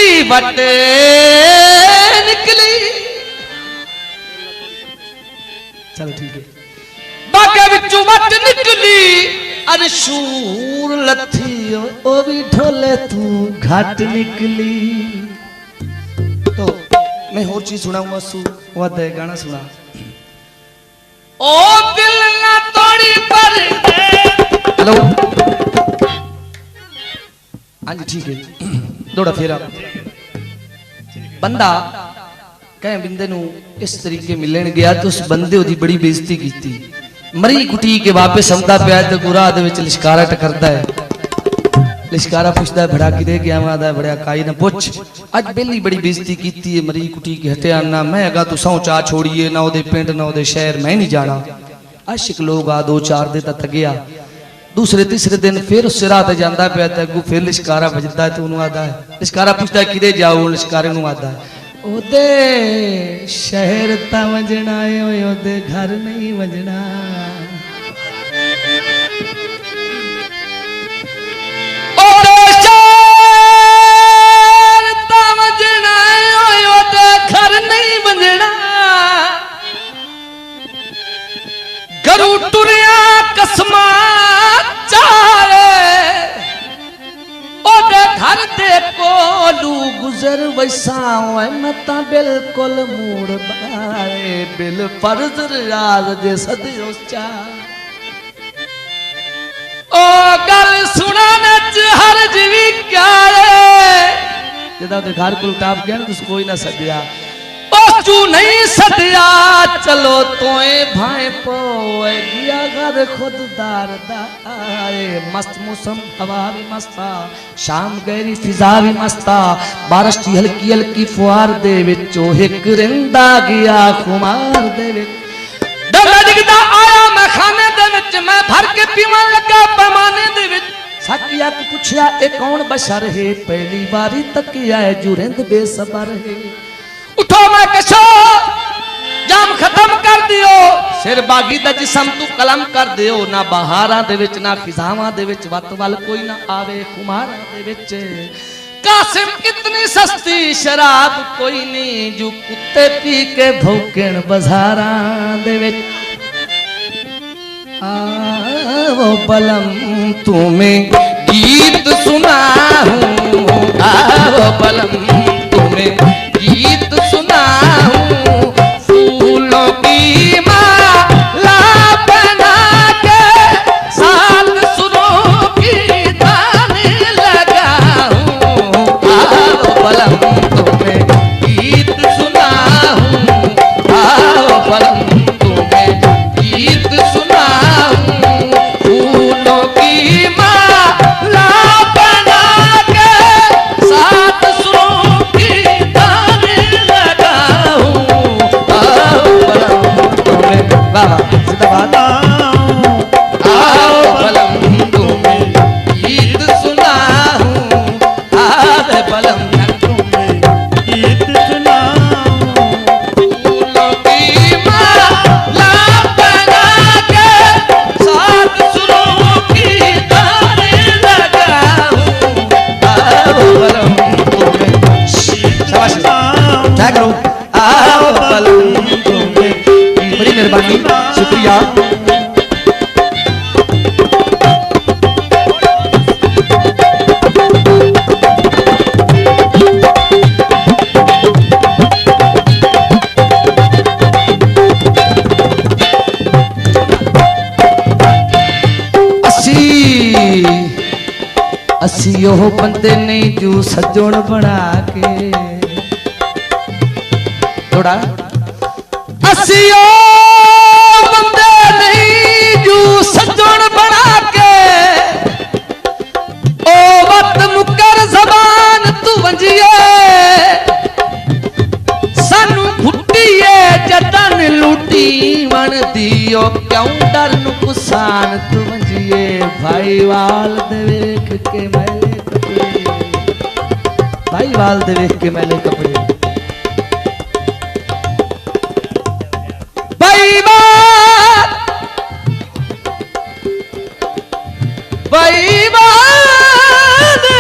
निकली बट निकली। चलो ठीक है। बाके बिचू बट निकली अरे शूर लथी ओ भी ढोले तू घाट निकली। तो मैं और चीज सुनाऊंगा वाद गाना सुना। ओ दिल ना तोड़ी पर हेलो हाँ जी ठीक है। दौड़ा फेरा बंदा कह बिंदे नू इस तरीके मिलन गया तो उस बंदे ओदी बड़ी बेइज्जती की। मरी कुटी के वापस आंदा पिया तो गुरा दे विच लिशकारा टकरदा है। लिशकारा पुछदा भड़ा किदे गया वादा बड़ा काई ना पुछ। अज बेली बड़ी बेइज्जती कीती है मरी कुटी के हटिया ना मैं अगा तू सौ चा छोड़िए ना ओदे पिंड ना ओदे शहर मैं नहीं जाना। आशिक लोग आ दो चार दिन तक गया दूसरे तीसरे दिन फिर उस रात जाता पिया अगू फिर लिशकारा बजदा है तो उन्होंने आदा है। लिशकारा पुछदा किदे जाओ लिशकारे नूं आदा है ओदे शहर ता वजना है ओदे घर नहीं वजना। ओदे शहर ता वजना है ओदे घर नहीं वजना। घरू टुरिया कसमा चारे ओदे घर दे कोलू गुजर वैसा मता बिल्कुल मूड बारे बिल फर्ज राज दे सदियों चा। ओ गल सुना नच हर जीवी क्या रे जदा ते घर को टाप गया तो कोई ना सदिया तू नहीं सदिया चलो तोए भाई पोए गया घर खुददार दारे। मस्त मौसम हवा भी मस्ता शाम गहरी फिजा भी मस्ता बारिश की हल्की हल्की फुहार दे विचो एक रिंदा गया खुमार दे विच डला डिगदा आया मैं खाने दे विच मैं भर के पीवन लगा पैमाने दे विच। साकिया को पूछया ए कौन बशर है पहली बारी तक आए जो रिंद बेसबर है। उठो मैं कशो जाम खत्म कर दियो सिर बागी दा जिसम तू कलम कर दियो ना बहारा दे विच ना खिजावां दे विच वत वल कोई ना आवे खुमारा दे विच। कासिम इतनी सस्ती शराब कोई नहीं जो कुत्ते पी के भौंकण बाजारां दे विच। आओ बलम तुम्हें गीत सुनाऊं आओ बलम तुम्हें गीत सुनाऊं फूलों की माला बना के सात सुरों की ताने लगाऊं। आओ बलम तुम्हें गीत सुनाऊं आओ बलम तुम्हें गीत सुनाऊं फूलों की माला बना के सात सुरों की ताने लगाऊं। आओ बलम तुम्हें बाबा जिंदाबाद आओ बलम तुम्हें गीत सुनाऊं आओ बलम तुम्हें गीत सुनाऊं फूलों की माला बना के सात सुरों की ताने लगाऊं। आओ बलम तुम्हें शाबाश क्या करो आओ बलम तुम्हें बड़ी मेहरबानी शुक्रिया। असी ओह बंदे नहीं जो सजोण बना के थोड़ा असी ओह बंदे नहीं जो सजोण बना के ओ वत मुकर जबान तू वंजिए सानू घुट्टीए जतन लूटी वन दियो क्यों डर नुकसान तू वंजिए भाई वाल दे वेख के मैले कपड़े भाई वाल दे वेख के मैले कपड़े भाई बात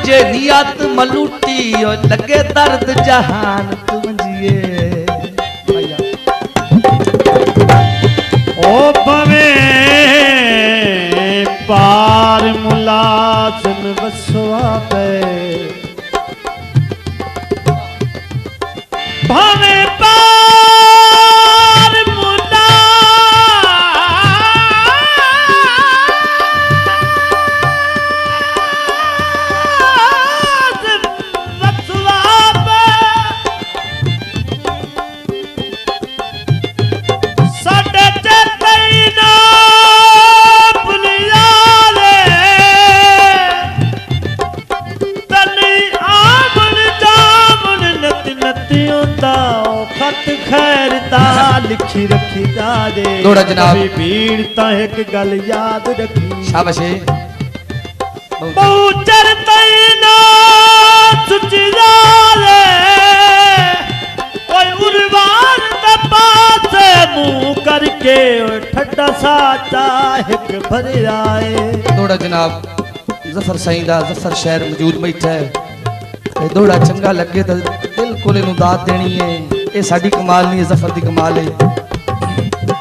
जे नियत मलूटी और लगे दर्द जहान तुम जिए ओ भवे पार मुलाजिम वसवा पे भवे पार मुलाजिम वसवा पे साडे चैतना बुनियाले तनी आमन जामन नत नतियों दा खत खैर दा लिखी रखी जा दे दौड़ा जनाब। भीड़ ता एक गल याद रखी शाबाश बहुचर तैना सुची जाले कोई उर्वान दा पासे मुंह करके ठड्डा साचा एक भर आए दौड़ा जनाब जफर साईं दा जफर शहर मौजूद बैठा है ते दौड़ा चंगा लगे तो दिल कोले नु दात देनी है ये साडी कमाल नहीं है जफर दी कमाल है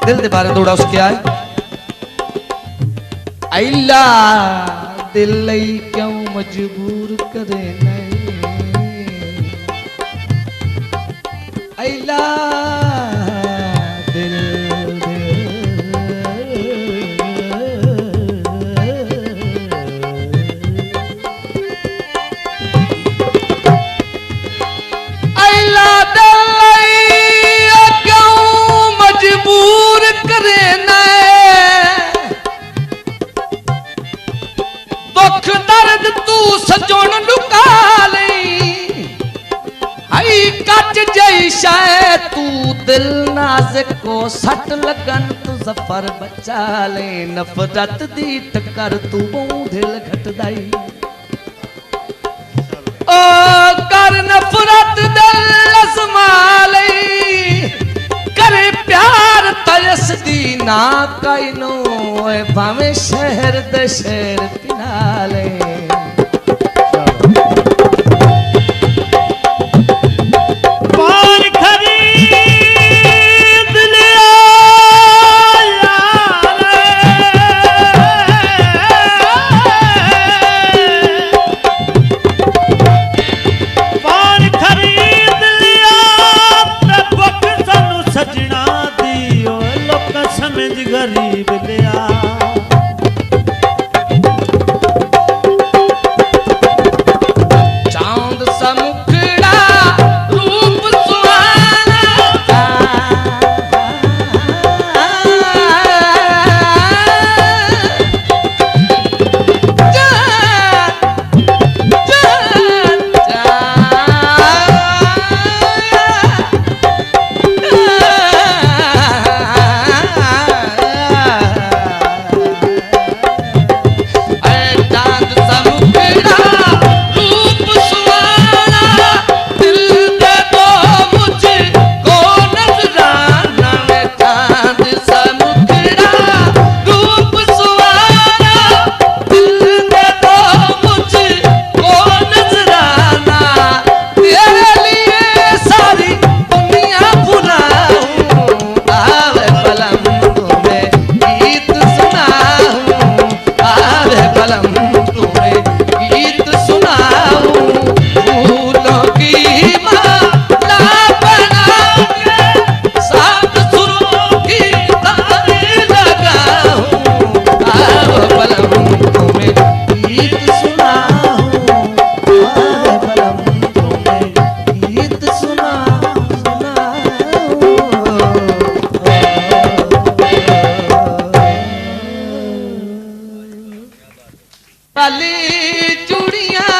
दिल दे बारे दौड़ा उस क्या है अल्ला दिल लई क्यों मजबूर करे नहीं अल्ला दिल अल्ला दिल लई क्यों मजबूर करे दुख दर्द तू सजोन लुका लई हई कच जैसा तू दिल नाज़िक को सट लगन तू जफर बचा ले नफरत दी टक्कर तू दिल घटदाई ओ कर नफरत दिल लज़मा लई करे प्यार तयस दी ना काइनो भावे शहर दे शहर पिनाले पार खरीद लिया पार खरीद लिया तब सानू सजना दियो लोक समझ गरीब लिया चांद सा मुखड़ा रूप सुहाना काली चूड़ियां